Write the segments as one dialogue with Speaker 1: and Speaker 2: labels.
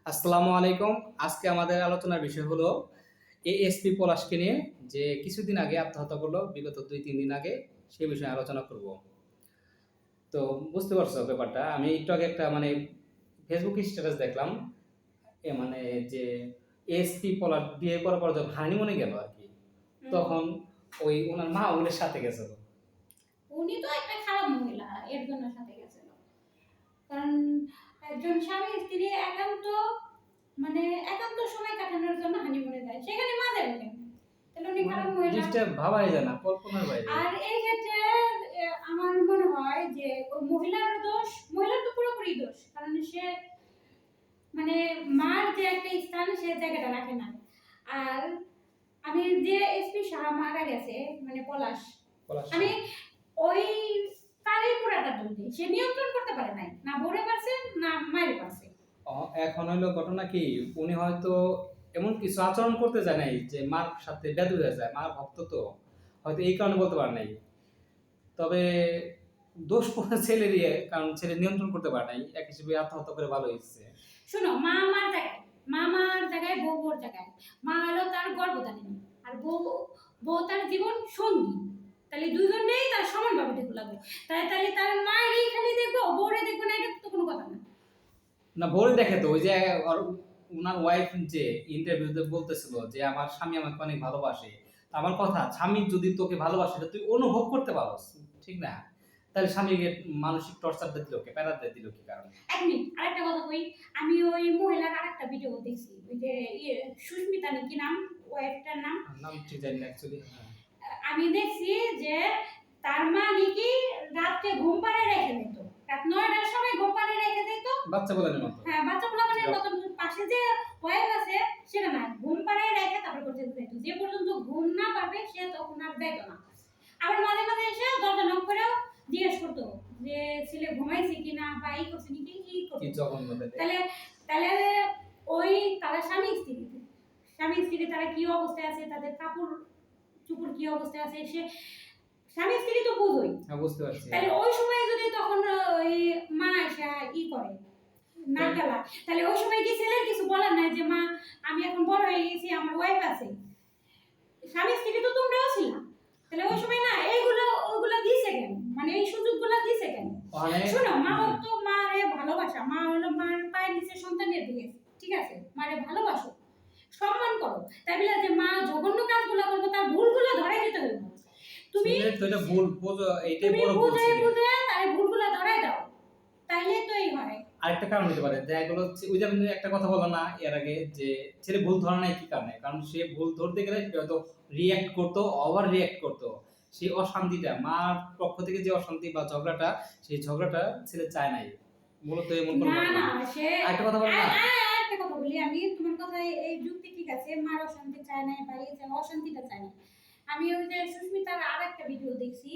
Speaker 1: আসসালামু আলাইকুম। আজকে আমাদের আলোচনার বিষয় হলো এএসপি পলাশকে নিয়ে, যে কিছুদিন আগে আত্মহত্যা করলো, বিগত ২-৩ দিন আগে। সেই বিষয়ে আলোচনা করব। তো বুঝতে পারছো ব্যাপারটা? আমি একটু আগে একটা ফেসবুক স্ট্যাটাস দেখলাম। মানে যে এএসপি পলাশ বিয়ে করার পর যখন হানিমুনে গেল আরকি, তখন ওই উনার মা ওদের সাথে গেছিল।
Speaker 2: উনি তো একটা খারাপ মহিলা, এর জন্য সাথে গেছিল। কারণ একজন স্বামী স্ত্রী মানে একান্ত সময় কাটানোর জন্য হানিমুনে যায়, সেখানে মা যাবে কেন? তাহলে উনি খারাপ মহিলা।
Speaker 1: জিনিসটা ভাবাই যায় না, কল্পনার বাইরে।
Speaker 2: আর এই ক্ষেত্রে আমার মনে হয় যে ওই মহিলার দোষ, মহিলার তো পুরোপুরি দোষ, কারণ সে মানে মার যে একটা স্থান সে জায়গাটা রাখে না। আর আমি যে এসপি সাহা মারা গেছে, মানে পলাশ,
Speaker 1: পলাশ
Speaker 2: আমি ওই তারই পুরাটা দোষ দিই। সে নিয়ন্ত্রণ করতে পারে নাই, না বউরে পারছে না মায়ের পারছে।
Speaker 1: এখন হইলো ঘটনা কি, উনি হয়তো এমন কিছু আচরণ করতে চায় নাই যে মার সাথে ব্যাধ হয়ে যায়, মার ভক্ত তো হয়তো এই কারণে বলতে পারে নাই। তবে দোষ পুরো ছেলেরই, কারণ ছেলে নিয়ন্ত্রণ করতে পারে নাই, এক হিসেবে আত্মহত্যা করে ভালো হয়েছে।
Speaker 2: শুনো, মা মার জায়গায়, মা মার জায়গায়, বউ বউর জায়গায়। মা হলো তার গর্ভধারিণী, আর বউ বউ তার জীবন সঙ্গী। তাহলে দুইজনেই তার সমানভাবে দেখতে লাগবে। তাহলে তার মায়েরই খালি দেখবো, বউরে দেখবো না, এটা তো কোনো কথা না।
Speaker 1: না, বলে দেখে তো, ওই যে ওনার ওয়াইফ যে ইন্টারভিউতে বলতেছিল যে আমার স্বামী আমাকে অনেক ভালোবাসে। তা আমার কথা, স্বামী যদি তোকে ভালোবাসে এটা তুই অনুভব করতে পারস, ঠিক না? তাহলে স্বামীকে মানসিক টর্চারটা দিল কে, প্যারাটা দিল কি কারণে?
Speaker 2: এক মিনিট, আরেকটা কথা কই। আমি ওই মহিলার আরেকটা ভিডিও দেখছি, ওই যে সুস্মিতা নাকি নাম, ওয়াইফটার নাম।
Speaker 1: নাম ঠিক জানি না অ্যাকচুয়ালি। হ্যাঁ,
Speaker 2: আমি দেখছি যে তার মা নাকি রাত্রে ঘুম পাড়ায় রেখে দিত, রাত ৯টার সময় ঘুম পাড়ায় রেখে দিত।
Speaker 1: বাচ্চা বলার মতো।
Speaker 2: হ্যাঁ, বাচ্চা পোলাপানের মতন। পাশে যে ওয়াইফ আছে সেটা না, ঘুম পাড়ায় রেখে তারপর করতে দিত। যে পর্যন্ত ঘুম না পারবে সে তখন আর যাইত না। আবার মাঝে মাঝে এসে দরজা নক করেও জিজ্ঞেস করতো যে ছেলে ঘুমাইছে কিনা, বা এই করছে নাকি, কি
Speaker 1: কি
Speaker 2: করতো।
Speaker 1: জঘন্য ব্যাপার।
Speaker 2: তাহলে তাহলে ওই তারা স্বামী স্ত্রী তারা কি অবস্থায় আছে, তাদের কাপড় চুপুর কি অবস্থায় আছে, সে স্বামী স্ত্রী তো বুঝোই।
Speaker 1: হ্যাঁ, বুঝতে পারছি।
Speaker 2: তাহলে ওই সময় যদি তখন ওই মা এসে ই করে না গেলা, তাহলে ওই সময় কি ছেলের কিছু বলার নাই যে মা আমি এখন বড় হয়ে গেছি, আমার ওয়াইফ আছে, স্বামী স্ত্রী তো তোমরাও ছিল। তাহলে ওই সময় না এইগুলো ওইগুলো দিছে কেন, মানে এই সুযোগগুলো দিছে কেন? শোনো, মা তো মারে ভালোবাসা, মা হলো মার পায়ের নিচে সন্তানের দিকে, ঠিক আছে, মারে ভালোবাসো, সম্মান করো। তাই বলে যে মা জঘন্য কাজগুলো করবো, তার ভুলগুলো ধরাই দিতে হবে। তুমি
Speaker 1: তো এটা ভুল বোঝো, এইটাই
Speaker 2: তুমি
Speaker 1: বড় ভুল
Speaker 2: বুঝে
Speaker 1: ছিল।
Speaker 2: বুঝে তার ভুলগুলো ধরাই দাও, তাইলে তো এই হয়।
Speaker 1: আরেকটা কারণ হতে পারে, দেখা গেল ওই যে আপনি একটা কথা বললাম না এর আগে, যে ছেলে ভুল ধরা নাই কি কারণে, কারণ সে ভুল ধরতে গেলে সে হয়তো রিয়্যাক্ট করতো, ওভার রিয়্যাক্ট করতো। সেই অশান্তিটা, মার পক্ষ থেকে যে অশান্তি বা ঝগড়াটা, সেই ঝগড়াটা ছেলে চায় নাই, মূলত এমন কোনো
Speaker 2: না
Speaker 1: ঘটনা।
Speaker 2: না, সে
Speaker 1: আরেকটা কথা বলেন না।
Speaker 2: একটা কথা বলি আমি, তোমার কথায় এই যুক্তি ঠিক আছে, মার অশান্তি চায় না বা এই যে অশান্তিটা চায় না। আমি ওই যে সুস্মিতার আর একটা ভিডিও দেখছি,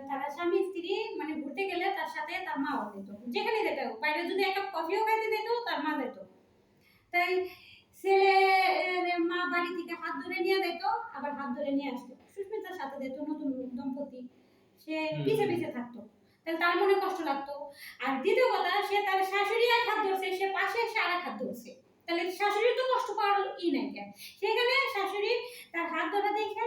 Speaker 2: তারা স্বামী স্ত্রী মানে ঘুরতে গেলে তার সাথে তার মাও যেত, যেখানে যেত, বাইরে যদি এক কাপ কফিও খাইতে যেত তার মা যেত। তাই ছেলে মা বাড়ি থেকে হাত ধরে নিয়ে যেত, আবার হাত ধরে নিয়ে আসতো, সুস্মিতার সাথে যেত, নতুন দম্পতি, সে পিছে পিছে থাকতো। তাহলে তার মনে কষ্ট লাগতো। আর দ্বিতীয় কথা, সে তার শাশুড়ি এক হাত ধরছে, সে পাশে এসে আর এক হাত ধরছে, তাহলে শাশুড়ির তো কষ্ট পাওয়ার নাই কেন? সেখানে শাশুড়ি তার হাত ধরা দেখে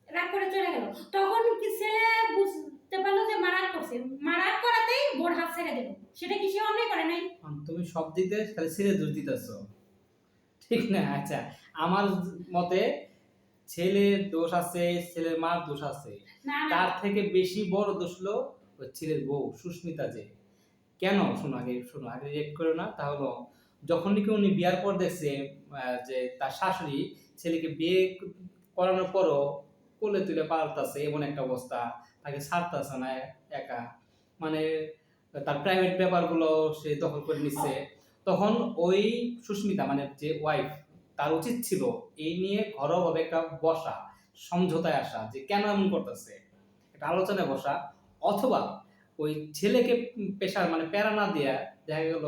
Speaker 2: রাগ করে চলে গেল। তখন কি ছেলে বুঝতে পারলো যে মারাক করছে, মারাক করাতেই বোর হাত ছেড়ে দিল। সেটা কি সে অন্যায় করে নাই?
Speaker 1: তুমি সব দিক দিয়ে খালি ছেলে দোষ দিতেছো, ঠিক না? আচ্ছা, আমার মতে ছেলের দোষ আছে, ছেলের মার দোষ আছে।
Speaker 2: না না,
Speaker 1: তার থেকে বেশি বড় দোষ হলো ওই ছেলের বউ সুস্মিতা। যে কেন, শোনো আগে রিয়েক্ট করো না। তাহলে যখন নাকি উনি বিয়ার পর দেখছে যে তার শাশুড়ি ছেলেকে বিয়ে করানোর পরও কোলে তুলে পাল্টাছে, এমন একটা অবস্থা, তাকে ছাড়তেছে না একা, মানে তার প্রাইভেট ব্যাপারগুলো সে দখল করে নিচ্ছে, তখন ওই সুস্মিতা মানে যে ওয়াইফ, তার উচিত ছিল এই নিয়ে ঘরোয়াভাবে একটা বসা, সমঝোতায় আসা, যে কেন এমন করতেছে, একটা আলোচনায় বসা। অথবা ওই ছেলেকে পেশার প্যারা না দেয়া, দেখা গেল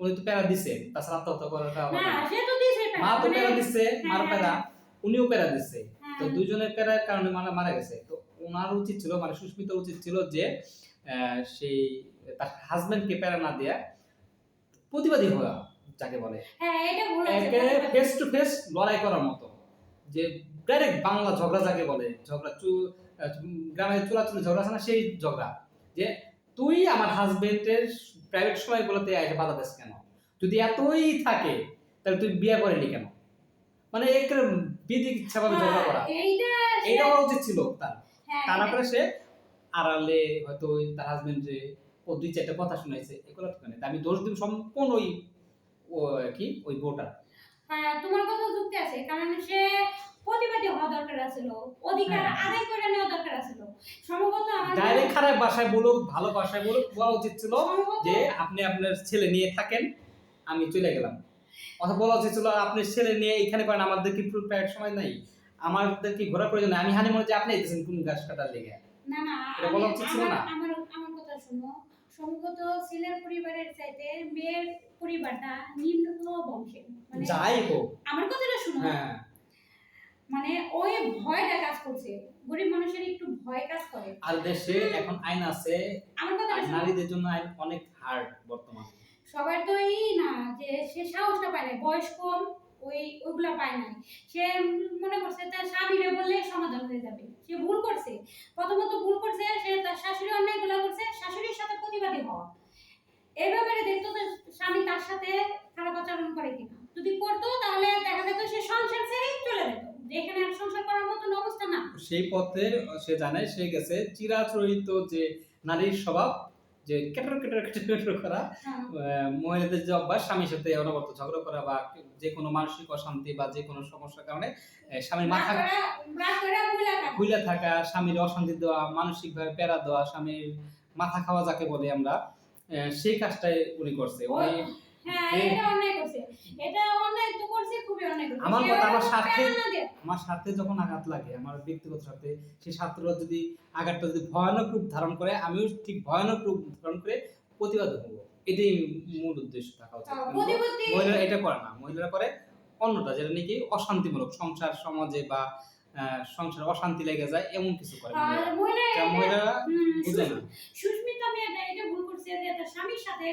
Speaker 1: উনি তো প্যারা দিছে, তাছাড়া আত্মহত্যা করাটা হবে
Speaker 2: না
Speaker 1: না।
Speaker 2: সে তো দিছে
Speaker 1: মা তো
Speaker 2: মানে
Speaker 1: প্যারা দিচ্ছে, মার
Speaker 2: হ্যাঁ
Speaker 1: প্যারা, উনিও প্যারা দিচ্ছে। তো
Speaker 2: হ্যাঁ।
Speaker 1: দুইজনের প্যারার কারণে মারা গেছে। তো ওনার উচিত ছিল, সুস্মিতার উচিত ছিল যে সেই তার হাজবেন্ডকে প্যারা না দেয়া, প্রতিবাদী হওয়া যাকে বলে,
Speaker 2: হ্যাঁ এটা ভুল আছে
Speaker 1: একে ফেস টু ফেস লড়াই করার মতো, যে ডাইরেক্ট বাংলা ঝগড়া যাকে বলে, ঝগড়া গ্রামের চুলাচুলি ঝগড়া আছে না, সেই ঝগড়া, যে তুই আমার হাজবেন্ডের প্রাইভেট সময়গুলোতে এসে বাধা দিস কেন, যদি এতই থাকে তাহলে তুই বিয়ে করেনি কেন, মানে একটা বিধিক ইচ্ছাভাবে ঝগড়া করা, এইটা হওয়া উচিত ছিল তার। তা না করে সে আড়ালে হয়তো তার হাজবেন্ডে ও 2-4টা কথা শুনাইছে, এগুলো ঠিক নেই। আমি দোষ দিব সম্পূর্ণ ওই বউটা।
Speaker 2: হ্যাঁ তোমার কথা যুক্তি আছে, কারণ সে প্রতিবাদী হওয়া দরকার ছিল, অধিকার আদায় করে নেওয়া দরকার ছিল। সম্ভবত আমার
Speaker 1: ডাইরেক্ট খারাপ ভাষায় বলুক, ভালো ভাষায় বলুক, বলা উচিত ছিল যে আপনি আপনার ছেলে নিয়ে থাকেন, আমি চলে গেলাম। অথবা বলা উচিত ছিল আপনার ছেলে নিয়ে এখানে করেন, আমাদের কি প্রায় সময় নাই, আমাদের কি ঘোরার প্রয়োজন নাই, আমি হানিমুনে যে আপনি এসেছেন কোন গাছ কাটার লেগে,
Speaker 2: না না
Speaker 1: এটা বলা উচিত ছিল না।
Speaker 2: আমার কথা শুনো, সম্ভবত ছেলের পরিবারের চাইতে মেয়ের পরিবারটা নিম্ন বংশের, মানে
Speaker 1: যাই হোক,
Speaker 2: আমার কথাটা শুনো,
Speaker 1: হ্যাঁ,
Speaker 2: মানে ওই ভয়টা কাজ করছে, গরিব মানুষের একটু ভয় কাজ করে।
Speaker 1: আর দেশে এখন আইন আছে,
Speaker 2: আমার কথা
Speaker 1: নারীদের জন্য আইন অনেক হার্ড বর্তমানে।
Speaker 2: সবার তো এই না যে সে সাহসটা পায় না, বয়স কম, ওইগুলা পায় নাই, সে মনে করছে তার স্বামীরে বললে সমাধান হয়ে যাবে। সে ভুল করছে, প্রথমত ভুল করছে, সে তার শাশুড়ি অন্যায়গুলো করছে, শাশুড়ির সাথে প্রতিবাদী হওয়া, এই ব্যাপারে দেখতো যে স্বামী তার সাথে খারাপ আচরণ করে কিনা, যদি করতো তাহলে দেখা যেত সে সংসার ছেড়েই চলে যেত, যেখানে আর সংসার করার মতন অবস্থা না।
Speaker 1: সেই পথে সে জানে, সে গেছে চিরাচরিত যে নারীর স্বভাব, যে কেটর কেটর কেটর কেটর করা, মহিলাদের যে অভ্যাস, স্বামীর সাথে অনবরত ঝগড়া করা বা যে কোনো মানসিক অশান্তি বা যে কোনো সমস্যার কারণে স্বামীর মাথা খুলে থাকা, স্বামীর অশান্তি দেওয়া, মানসিকভাবে প্যারা দেওয়া, স্বামীর মাথা খাওয়া যাকে বলে আমরা, সেই কাজটাই উনি করছে। উনি আমার কথা, আমার স্বার্থে যখন আঘাত লাগে, আমার ব্যক্তিগত স্বার্থে, সেই স্বার্থটা যদি আঘাতটা যদি ভয়ানক রূপ ধারণ করে, আমিও ঠিক ভয়ানক রূপ ধারণ করে প্রতিবাদ হবো, এটাই মূল উদ্দেশ্য থাকা উচিত। মহিলারা এটা করে না, মহিলারা করে অন্যটা, যেটা নাকি অশান্তিমূলক, সংসার সমাজে বা সংসারে অশান্তি লেগে যায় এমন কিছু করে মহিলারা বুঝে না।
Speaker 2: সুস্মিতা মেয়েটা এটা ভুল করছে যে তার স্বামীর সাথে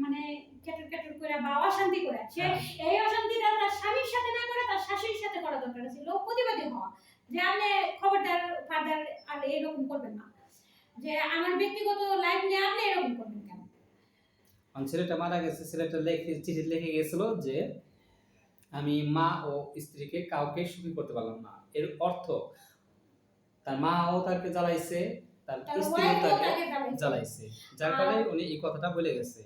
Speaker 2: মানে কেটর কেটর করে বা অশান্তি করে, সে এই অশান্তিটা তার স্বামীর সাথে না করে তার শাশুড়ির সাথে করা দরকার ছিল, প্রতিবাদী হওয়া, যে আপনি খবরদার ফাদার আর এরকম করবেন না, যে আমার ব্যক্তিগত লাইফ নিয়ে আপনি এরকম করবেন কেন।
Speaker 1: ছেলেটা মারা গেছে, ছেলেটা চিঠি লিখে গেছিল যে আমি মা ও স্ত্রীকে কাউকে সুখী করতে পারলাম না, এর অর্থ তার মাও তাকে জ্বালাইছে, তার স্ত্রীও তাকে জ্বালাইছে, যার কারণে উনি এই কথাটা বলে গেছে।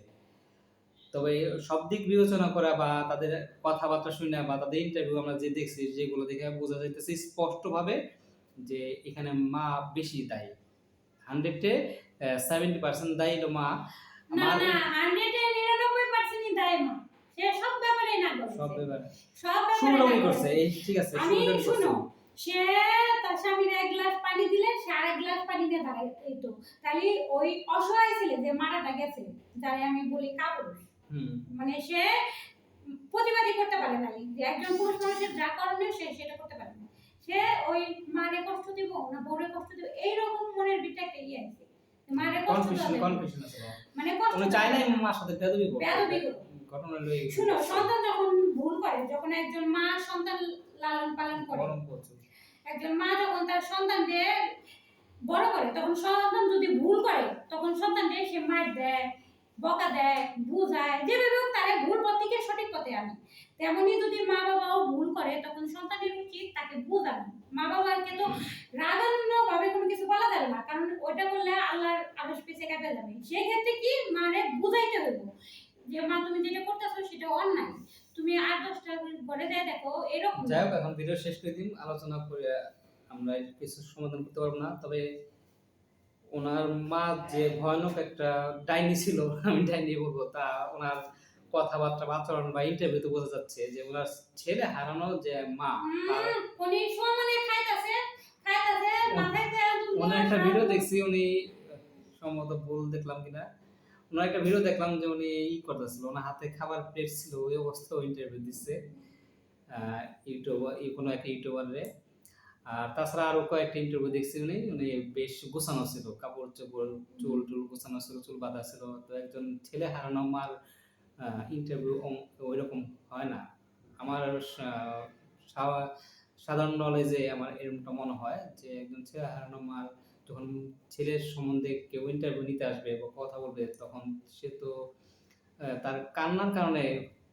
Speaker 1: তবে সব দিক বিবেচনা করা বা তাদের কথাবার্তা শুনে বা তাদের ইন্টারভিউ আমরা যে দেখছি, যেগুলো দেখে বোঝা যাইতেছে স্পষ্টভাবে যে এখানে মা বেশি দায়ী, 100-এ 70% দায়ী হলো মা।
Speaker 2: না না 100-এ 99% দায়ী মা, সে সব ব্যাপারে না করে,
Speaker 1: সব ব্যাপারে
Speaker 2: শুরুই
Speaker 1: করছে, এই ঠিক আছে,
Speaker 2: শুরুই করছে। সে তার স্বামীর এক গ্লাস পানি দিলে সে আরেক গ্লাস পানি দিয়ে দাঁড়ায়, এই তো তাহলে ওই অসহায় ছেলে যে মারাটা গেছে, যারে আমি বলি কাপুরুষ, মানে সে প্রতিবাদী করতে পারে না, যে একজন পুরুষ মানুষের যা করণীয় সে সেটা করতে পারে না, সে ওই মারে কষ্ট দিব না বউরে কষ্ট দিব, এইরকম মনের ভিতরে একটা ইয়ে আছে, মারে কষ্ট দিবে,
Speaker 1: কনফিউশন আছে,
Speaker 2: মানে কষ্ট
Speaker 1: চাই না মার সাথে বেয়াদবি করবে। ঘটনা লই
Speaker 2: শুনো, সন্তান যখন ভুল করে, যখন একজন মা সন্তান লালন পালন করে, একজন মা যখন তার সন্তানকে বড় করে, তখন সন্তান যদি ভুল করে তখন সন্তানকে সে মার দেয়, বকা দেয়, বুঝায়, যেভাবে হোক তারে ভুল পথ থেকে সঠিক পথে আনে। তেমনি যদি মা বাবাও ভুল করে তখন সন্তানের উচিত তাকে বুঝানো। মা বাবাকে তো রাগান্ন ভাবে কোনো কিছু বলা যাবে না, কারণ ওইটা বললে আল্লাহর আদেশ পিছে কাটে যাবে। সেক্ষেত্রে কি মারে বুঝাইতে হইব যে মা তুমি যেটা করতেছো সেটা অন্যায়, তুমি আর 10টা ঘরে যায় দেখো এরকম।
Speaker 1: যাই হোক, এখন ভিডিও শেষ করে দিন, আলোচনা করে আমরা কিছু সমাধান করতে পারবো না, তবে ওনার মা যে ভয়ানক একটা ডাইনি ছিল, আমি ডাইনি বলবো, তা ওনার কথাবার্তা বা আচরণ বা ইন্টারভিউতে বোঝা যাচ্ছে যে ওনার ছেলে হারানো যে মা,
Speaker 2: উনি সমানে খাইতাছে মাথায়
Speaker 1: ওনার একটা ভিডিও দেখছি, উনি সম্ভবত ভুল দেখলাম কিনা, ওনার একটা ভিডিও দেখলাম যে উনি করতেছিল, ওনার হাতে খাবার প্লেট ছিল, ওই অবস্থায় ইন্টারভিউ দিচ্ছে কোনো একটা ইউটিউবারে। আর তাছাড়া আরো কয়েকটা ইন্টারভিউ দেখছি, উনি বেশ গোছানো ছিল, কাপড় চোপড় চুল টুল গোছানো ছিল, চুল বাঁধা ছিল। তো একজন ছেলে হারানো মার ইন্টারভিউ ওইরকম হয় না। আমার সা- সাধারণ নলেজে আমার এরকমটা মনে হয় যে একজন ছেলে হারানো মার যখন ছেলের সম্বন্ধে কেউ ইন্টারভিউ নিতে আসবে বা কথা বলবে, তখন সে তো তার কান্নার কারণে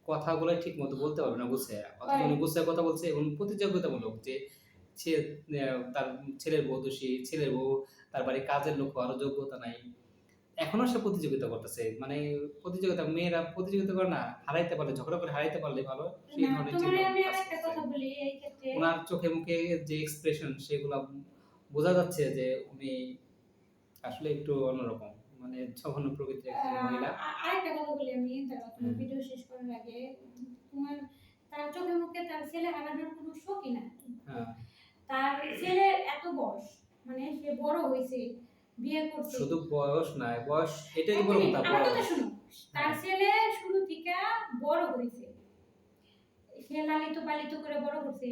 Speaker 1: কথাগুলো ঠিক মতো বলতে পারবে না গুছিয়ে, অথচ উনি গুছিয়ে কথা বলছে এবং প্রতিযোগিতামূলক যে সে তার ছেলের বউ দোষী, ছেলের বউ তার বাড়ির কাজের লোক আরো যোগ্যতা নাই, এখনো সে প্রতিযোগিতা করতেছে। মানে প্রতিযোগিতা, মেয়েরা প্রতিযোগিতা করে না, হারাইতে পারলে, ঝগড়া করে হারাইতে পারলে ভালো, সেই
Speaker 2: না
Speaker 1: ধরনের
Speaker 2: তোমার
Speaker 1: চিন্তা
Speaker 2: আমি
Speaker 1: কাজ
Speaker 2: আরেকটা
Speaker 1: করতেছে।
Speaker 2: কথা বলি এই ক্ষেত্রে।
Speaker 1: ওনার চোখে মুখে যে এক্সপ্রেশন, সেগুলা বোঝা যাচ্ছে যে উনি আসলে একটু অন্যরকম, মানে জঘন্য প্রকৃতির একজন মহিলা।
Speaker 2: আরেকটা কথা বলি আমি, দাঁড়াও তোমার
Speaker 1: হুম,
Speaker 2: ভিডিও শেষ করার আগে। তোমার তার চোখে মুখে তার ছেলে হারানোর কোনো শোকই না।
Speaker 1: হ্যাঁ,
Speaker 2: তার ছেলের এত বয়স, মানে সে বড় হয়েছে, বিয়ে করছে।
Speaker 1: শুধু বয়স নয়, বয়স এটাই
Speaker 2: এক
Speaker 1: বড়
Speaker 2: মিনিট,
Speaker 1: কথা,
Speaker 2: আমার কথা
Speaker 1: বয়স।
Speaker 2: শোনো। তার
Speaker 1: হ্যাঁ,
Speaker 2: ছেলে শুরু থেকে বড় হয়েছে, সে লালিত পালিত করে বড় করছে,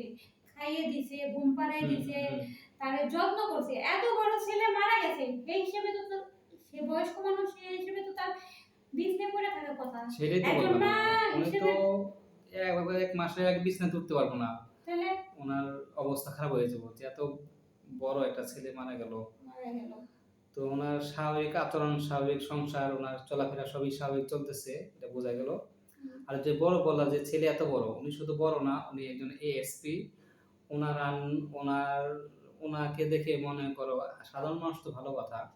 Speaker 2: খাইয়ে দিছে, ঘুম পাড়াই
Speaker 1: হুম,
Speaker 2: দিছে,
Speaker 1: হুম,
Speaker 2: তারে যত্ন করছে। এত বড় ছেলে মারা গেছে, এই হিসেবে তো সে বয়স্ক মানুষ, সে হিসেবে তো তার বিছনে পড়ে থাকার কথা।
Speaker 1: সেটাই তো
Speaker 2: একজন
Speaker 1: বললাম
Speaker 2: মা
Speaker 1: আমি। উনি তো
Speaker 2: হিসেবে।
Speaker 1: এক মাসের আগে বিছানায় উঠতে পারবো না,
Speaker 2: তাহলে
Speaker 1: ওনার অবস্থা খারাপ হয়ে যাবো যে এত বড় একটা ছেলে মারা গেল।
Speaker 2: মারা গেল।
Speaker 1: তো ওনার স্বাভাবিক আচরণ, স্বাভাবিক সংসার, ওনার চলাফেরা সবই স্বাভাবিক চলতেছে, এটা বোঝা গেল। আর যে বড় বললা যে ছেলে এত বড়, উনি শুধু বড় না, উনি একজন এএসপি। ওনার ওনার ওনাকে দেখে মনে করো, সাধারণ মানুষ তো ভালো কথা,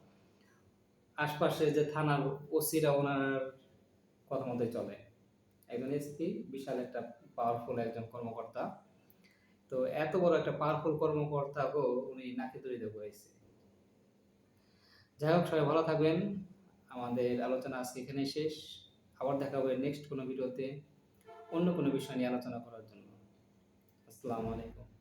Speaker 1: আশপাশে যে থানার ওসিরা ওনার কথা মতোই চলে। একজন এসপি বিশাল একটা পাওয়ারফুল একজন কর্মকর্তা। তো এত বড় একটা পাওয়ারফুল কর্মকর্তাকেও উনি নাকে দড়ি দিয়ে বলেছে। যাই হোক, সবাই ভালো থাকবেন। আমাদের আলোচনা আজকে এখানেই শেষ। আবার দেখা হবে নেক্সট কোনো ভিডিওতে অন্য কোনো বিষয় নিয়ে আলোচনা করার জন্য। আসসালামু আলাইকুম।